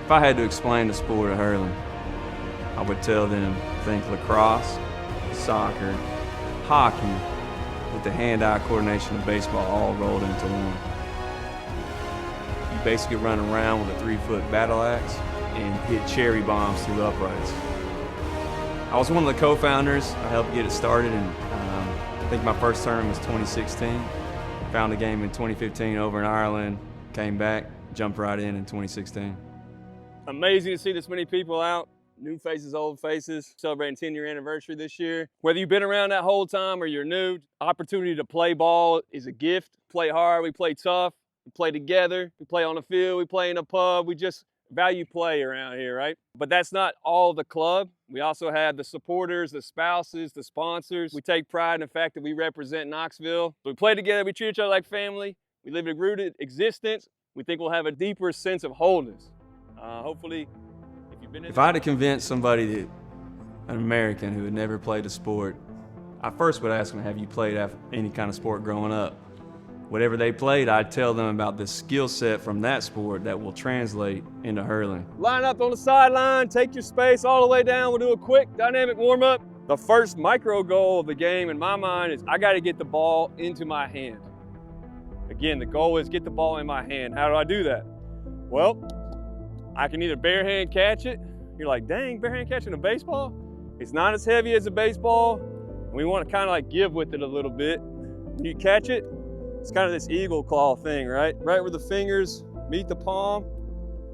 If I had to explain the sport of hurling, I would tell them think lacrosse, soccer, hockey, with the hand-eye coordination of baseball all rolled into one. You basically run around with a 3-foot battle axe and hit cherry bombs through uprights. I was one of the co-founders. I helped get it started, and I think my first tournament was 2016. Found a game in 2015 over in Ireland, came back, jumped right in 2016. Amazing to see this many people out. New faces, old faces, celebrating 10-year anniversary this year. Whether you've been around that whole time or you're new, opportunity to play ball is a gift. Play hard, we play tough, we play together, we play on the field, we play in a pub, we just value play around here, right? But that's not all the club. We also have the supporters, the spouses, the sponsors. We take pride in the fact that we represent Knoxville. We play together, we treat each other like family, we live a rooted existence. We think we'll have a deeper sense of wholeness. Hopefully, if I had to convince somebody that, an American who had never played a sport, I first would ask them, have you played any kind of sport growing up? Whatever they played, I'd tell them about the skill set from that sport that will translate into hurling. Line up on the sideline, take your space all the way down. We'll do a quick dynamic warm-up. The first micro goal of the game in my mind is I gotta get the ball into my hand. Again, the goal is get the ball in my hand. How do I do that? Well, I can either bare hand catch it. You're like, dang, bare hand catching a baseball? It's not as heavy as a baseball. We want to kind of like give with it a little bit. When you catch it, it's kind of this eagle claw thing, right? Right where the fingers meet the palm.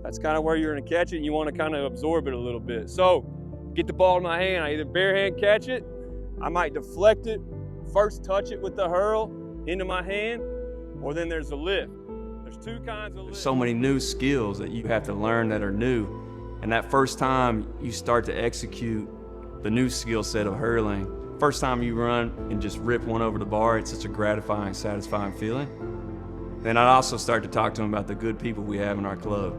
That's kind of where you're gonna catch it, and you want to kind of absorb it a little bit. So, get the ball in my hand. I either bare hand catch it, I might deflect it, first touch it with the hurl into my hand, or then there's a lift. There's two kinds of lifts. There's so many new skills that you have to learn that are new. And that first time you start to execute the new skill set of hurling, first time you run and just rip one over the bar, it's such a gratifying, satisfying feeling. Then I'd also start to talk to them about the good people we have in our club.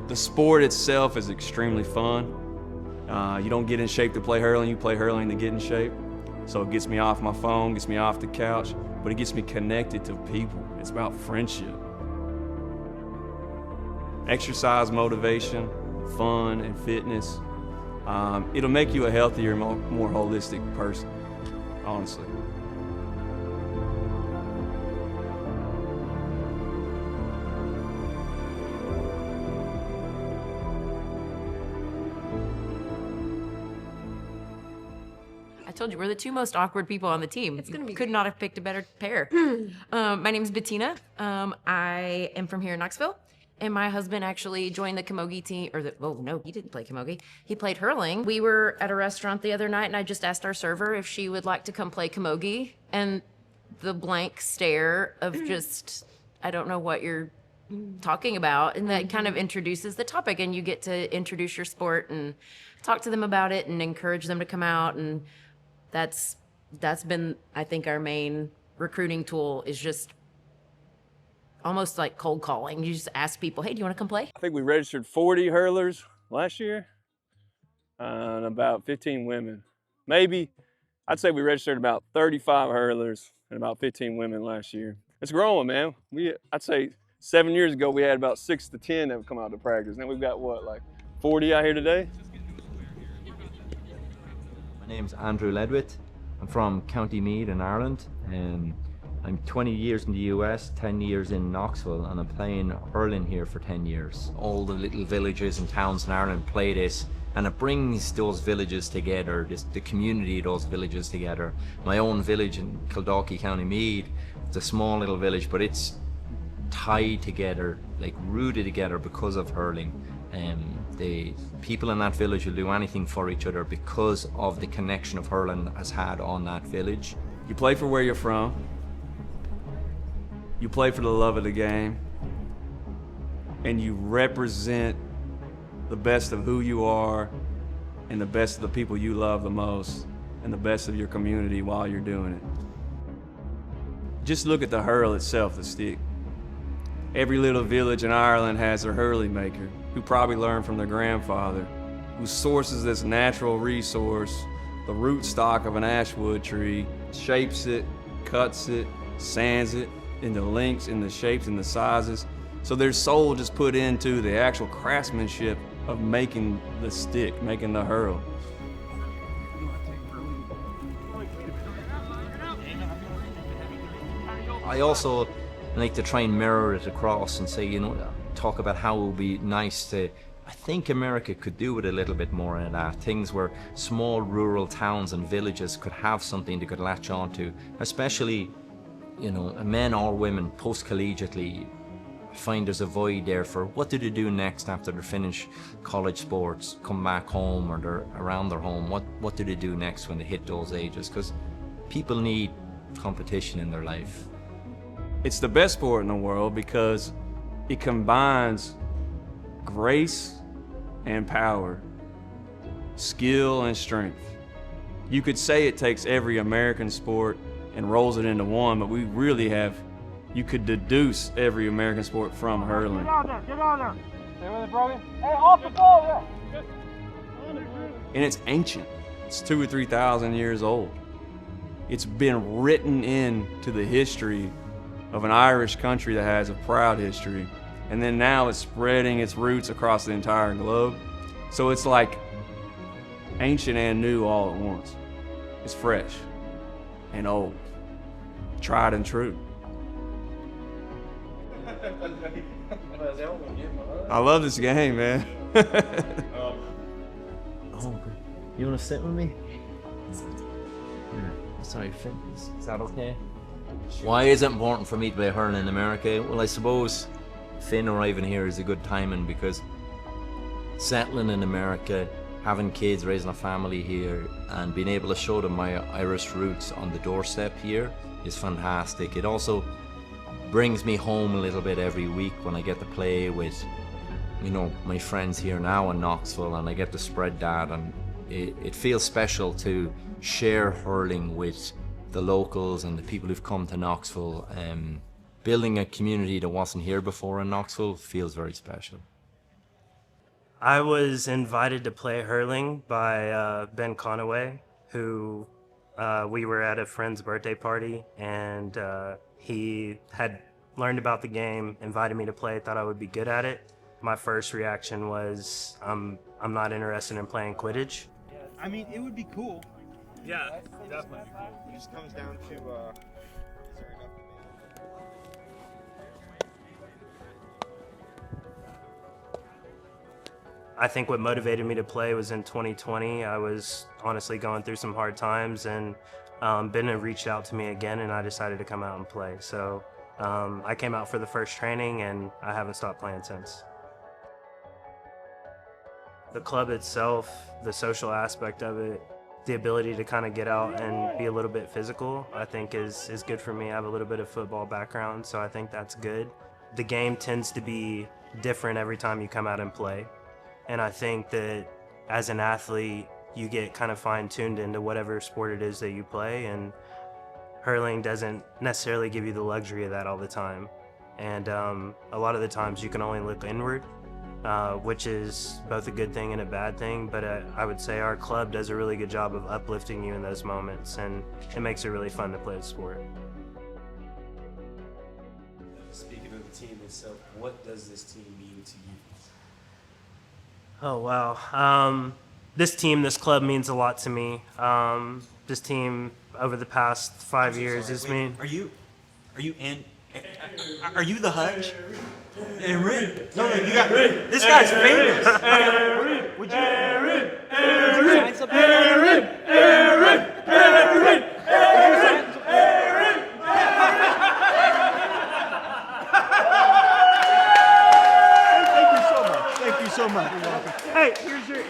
The sport itself is extremely fun. You don't get in shape to play hurling, you play hurling to get in shape. So it gets me off my phone, gets me off the couch, but it gets me connected to people. It's about friendship. Exercise, motivation, fun, and fitness. It'll make you a healthier, more holistic person, honestly. I told you, we're the two most awkward people on the team. It's gonna be Could not have picked a better pair. My name's Bettina. I am from here in Knoxville. And my husband actually joined the camogie team, no, he didn't play camogie. He played hurling. We were at a restaurant the other night, and I just asked our server if she would like to come play camogie. And the blank stare of just, I don't know what you're talking about. And that kind of introduces the topic, and you get to introduce your sport and talk to them about it and encourage them to come out. And that's been, I think, our main recruiting tool is just almost like cold calling. You just ask people, hey, do you want to come play? I think we registered 40 hurlers last year and about 15 women. Maybe, I'd say we registered about 35 hurlers and about 15 women last year. It's growing, man. I'd say 7 years ago, we had about 6 to 10 that would come out to practice. Now we've got what, like 40 out here today? My name's Andrew Ledwith. I'm from County Meath in Ireland. I'm 20 years in the US, 10 years in Knoxville, and I'm playing hurling here for 10 years. All the little villages and towns in Ireland play this, and it brings those villages together, the community of those villages together. My own village in Kildalkey, County Meath, it's a small little village, but it's tied together, like rooted together because of hurling. The people in that village will do anything for each other because of the connection of hurling has had on that village. You play for where you're from. You play for the love of the game, and you represent the best of who you are and the best of the people you love the most and the best of your community while you're doing it. Just look at the hurl itself, the stick. Every little village in Ireland has their hurling maker, who probably learned from their grandfather, who sources this natural resource, the root stock of an ashwood tree, shapes it, cuts it, sands it, into lengths, into shapes, into sizes, So their soul just put into the actual craftsmanship of making the stick, making the hurl. I also like to try and mirror it across and say, talk about how it would be nice to, I think America could do with a little bit more in that. Things where small rural towns and villages could have something they could latch onto, especially, men or women post-collegiately find there's a void there for what do they do next after they finish college sports, come back home or they're around their home. What do they do next when they hit those ages? Because people need competition in their life. It's the best sport in the world because it combines grace and power, skill and strength. You could say it takes every American sport and rolls it into one, but we really have, you could deduce every American sport from hurling. Get on there. Stay with it, Brogan. Hey, off the ball, yeah. And it's ancient. It's 2,000 or 3,000 years old. It's been written into the history of an Irish country that has a proud history. And then now it's spreading its roots across the entire globe. So it's like ancient and new all at once. It's fresh and old, tried and true. I love this game, man. Oh, you want to sit with me? Sorry, Finn. Is that okay? Why is it important for me to play hurling in America? Well, I suppose Finn arriving here is a good timing because settling in America, having kids, raising a family here, and being able to show them my Irish roots on the doorstep here is fantastic. It also brings me home a little bit every week when I get to play with, my friends here now in Knoxville, and I get to spread that, and it feels special to share hurling with the locals and the people who've come to Knoxville. Building a community that wasn't here before in Knoxville feels very special. I was invited to play hurling by Ben Conaway, who we were at a friend's birthday party, and he had learned about the game, invited me to play, thought I would be good at it. My first reaction was, I'm not interested in playing Quidditch. I mean, it would be cool. Yeah, definitely. It just comes down to, is there enough? I think what motivated me to play was in 2020. I was honestly going through some hard times, and Ben had reached out to me again, and I decided to come out and play. So I came out for the first training, and I haven't stopped playing since. The club itself, the social aspect of it, the ability to kind of get out and be a little bit physical, I think is good for me. I have a little bit of football background, so I think that's good. The game tends to be different every time you come out and play. And I think that as an athlete, you get kind of fine-tuned into whatever sport it is that you play, and hurling doesn't necessarily give you the luxury of that all the time. And a lot of the times you can only look inward, which is both a good thing and a bad thing, but I would say our club does a really good job of uplifting you in those moments, and it makes it really fun to play the sport. Speaking of the team itself, what does this team mean to you? Oh, wow. This team, this club means a lot to me. This team, over the past 5 years, has mean... Are you the Hutch? Aaron. No, you got this guy's famous. Would you sign something? Aaron. Thank you so much. Hey, here's your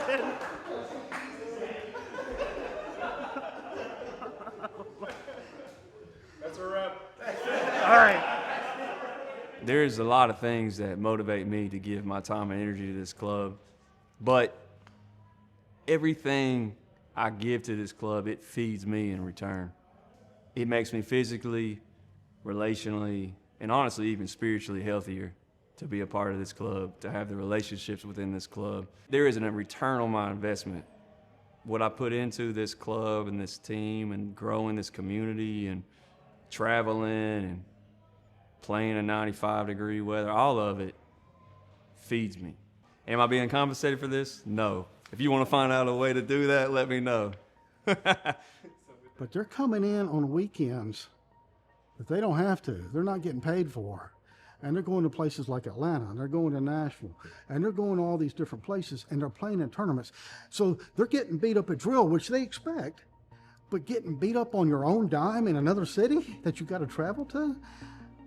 pen. That's a wrap. All right. There's a lot of things that motivate me to give my time and energy to this club, but everything I give to this club, it feeds me in return. It makes me physically, relationally, and honestly even spiritually healthier to be a part of this club, to have the relationships within this club. There isn't a return on my investment. What I put into this club and this team and growing this community and traveling and playing in 95-degree weather, all of it feeds me. Am I being compensated for this? No. If you want to find out a way to do that, let me know. But they're coming in on weekends that they don't have to. They're not getting paid for. And they're going to places like Atlanta, and they're going to Nashville, and they're going to all these different places, and they're playing in tournaments. So they're getting beat up at drill, which they expect, but getting beat up on your own dime in another city that you got to travel to,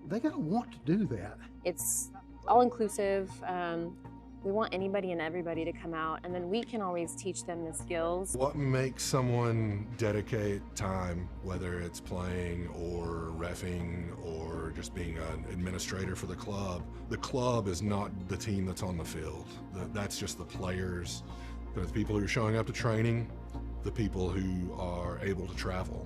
they got to want to do that. It's all-inclusive. We want anybody and everybody to come out, and then we can always teach them the skills. What makes someone dedicate time, whether it's playing or reffing or just being an administrator for the club? The club is not the team that's on the field. That's just the players, the people who are showing up to training, the people who are able to travel.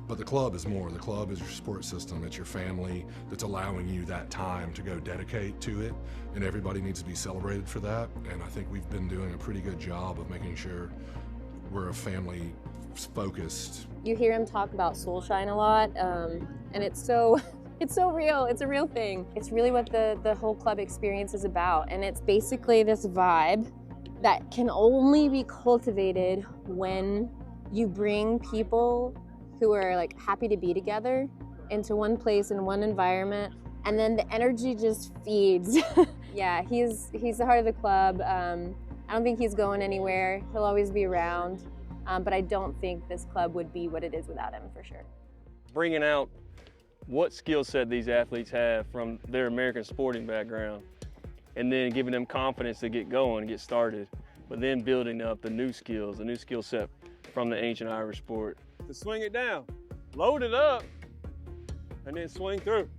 But the club is more. The club is your support system. It's your family that's allowing you that time to go dedicate to it. And everybody needs to be celebrated for that. And I think we've been doing a pretty good job of making sure we're a family focused. You hear him talk about soul shine a lot, and it's so real. It's a real thing. It's really what the whole club experience is about. And it's basically this vibe that can only be cultivated when you bring people who are like happy to be together into one place in one environment, and then the energy just feeds. Yeah, he's the heart of the club. I don't think he's going anywhere. He'll always be around, but I don't think this club would be what it is without him, for sure. Bringing out what skill set these athletes have from their American sporting background, and then giving them confidence to get going, get started, but then building up the new skills, the new skill set from the ancient Irish sport. To swing it down, load it up, and then swing through.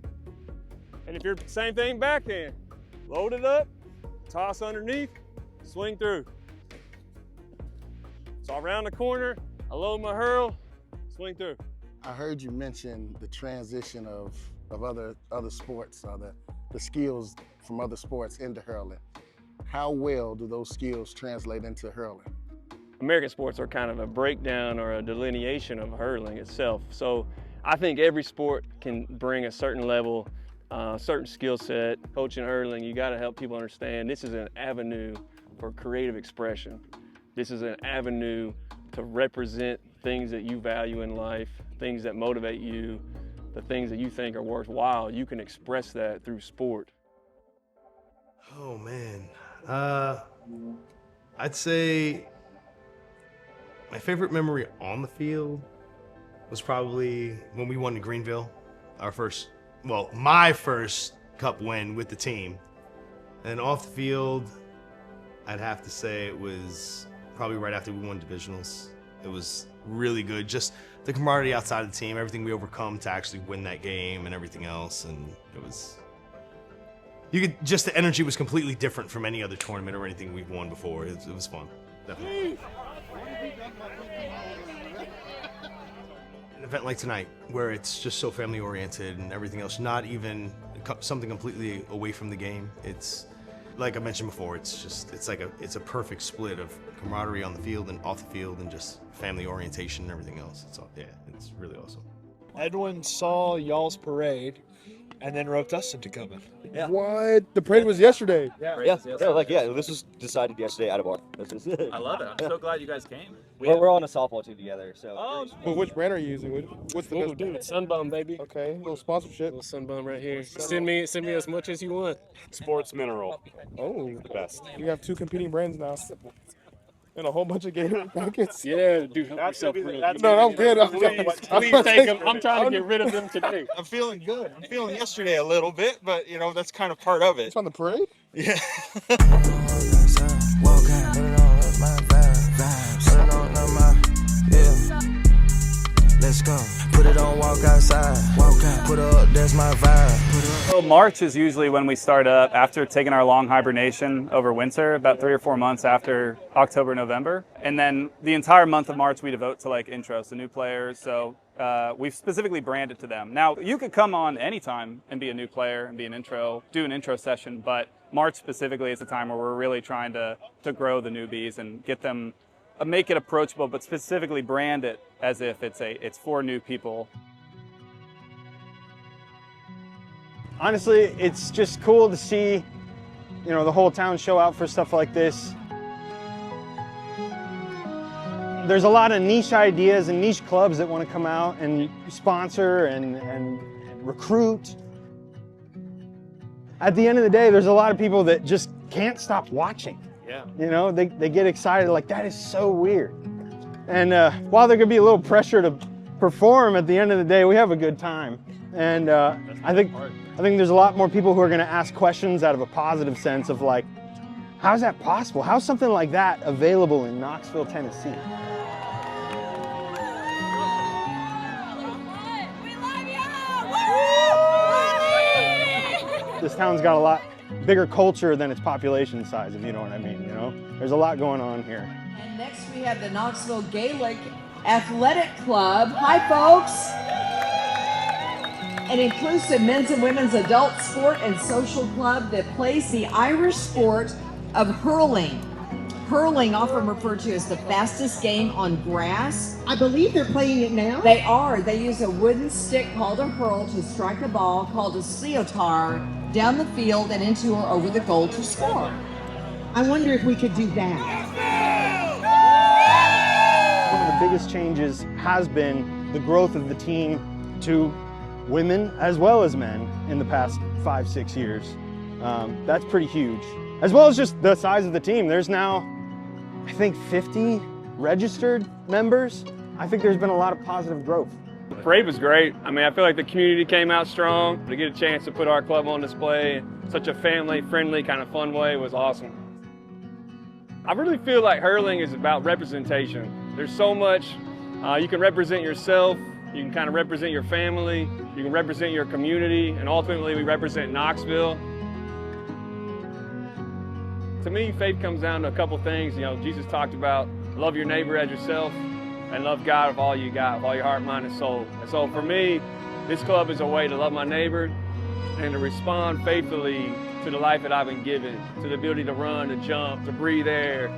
And if you're same thing backhand, load it up, toss underneath, swing through. So around the corner, I load my hurl, swing through. I heard you mention the transition of other sports, the skills from other sports into hurling. How well do those skills translate into hurling? American sports are kind of a breakdown or a delineation of hurling itself. So I think every sport can bring a certain level, certain skill set. Coaching hurling, you gotta help people understand this is an avenue for creative expression. This is an avenue to represent things that you value in life, things that motivate you, the things that you think are worthwhile. You can express that through sport. Oh man, I'd say my favorite memory on the field was probably when we won in Greenville, my first cup win with the team. And off the field, I'd have to say it was probably right after we won divisionals. It was really good, just the camaraderie outside of the team, everything we overcome to actually win that game and everything else. And it was, the energy was completely different from any other tournament or anything we've won before. It was fun, definitely. An event like tonight, where it's just so family oriented and everything else, not even something completely away from the game. It's like I mentioned before, it's a perfect split of camaraderie on the field and off the field, and just family orientation and everything else. It's really awesome. Edwin saw y'all's parade and then roped us into coming. Yeah. What? The parade was yesterday. Yeah, this was decided yesterday at a bar. I love it. I'm so glad you guys came. We're on a softball team together, so. Oh, but which brand are you using? What's the best? Dude, Sunbum, baby. Okay, little sponsorship. Little Sunbum right here. Send me as much as you want. Sports Mineral. Oh, the best. You have two competing brands now. And a whole bunch of Gatorade packets. Yeah, dude, help yourself. No, I'm good. Please take them. I'm trying to get rid of them today. I'm feeling good. I'm feeling yesterday a little bit, but that's kind of part of it. It's on the parade? Yeah. Let's go. Put it on, walk outside. Walk out. Put up, that's my vibe. So March is usually when we start up after taking our long hibernation over winter, about 3 or 4 months after October, November. And then the entire month of March we devote to intros to new players. So we've specifically branded to them. Now you could come on anytime and be a new player and be an intro, do an intro session, but March specifically is the time where we're really trying to grow the newbies and get them, make it approachable, but specifically brand it as if it's for new people. Honestly, it's just cool to see, you know, the whole town show out for stuff like this. There's a lot of niche ideas and niche clubs that want to come out and sponsor and recruit. At the end of the day, there's a lot of people that just can't stop watching. Yeah. You know, they get excited, like, that is so weird. And while there could be a little pressure to perform, at the end of the day, we have a good time. And I think there's a lot more people who are gonna ask questions out of a positive sense of like, how's that possible? How's something like that available in Knoxville, Tennessee? This town's got a lot bigger culture than its population size, if you know what I mean, you know? There's a lot going on here. And next we have the Knoxville Gaelic Athletic Club. Hi, folks. An inclusive men's and women's adult sport and social club that plays the Irish sport of hurling. Hurling, often referred to as the fastest game on grass. I believe they're playing it now. They are. They use a wooden stick called a hurl to strike a ball called a seotar down the field and into or over the goal to score. I wonder if we could do that. One of the biggest changes has been the growth of the team to women as well as men in the past 5-6 years. That's pretty huge. As well as just the size of the team. There's now, I think, 50 registered members. I think there's been a lot of positive growth. The parade was great. I mean, I feel like the community came out strong. To get a chance to put our club on display in such a family-friendly, kind of fun way was awesome. I really feel like hurling is about representation. There's so much. You can represent yourself, you can kind of represent your family, you can represent your community, and ultimately we represent Knoxville. To me, faith comes down to a couple things. You know, Jesus talked about love your neighbor as yourself and love God with all you got, with all your heart, mind, and soul. And so for me, this club is a way to love my neighbor and to respond faithfully to the life that I've been given, to the ability to run, to jump, to breathe air,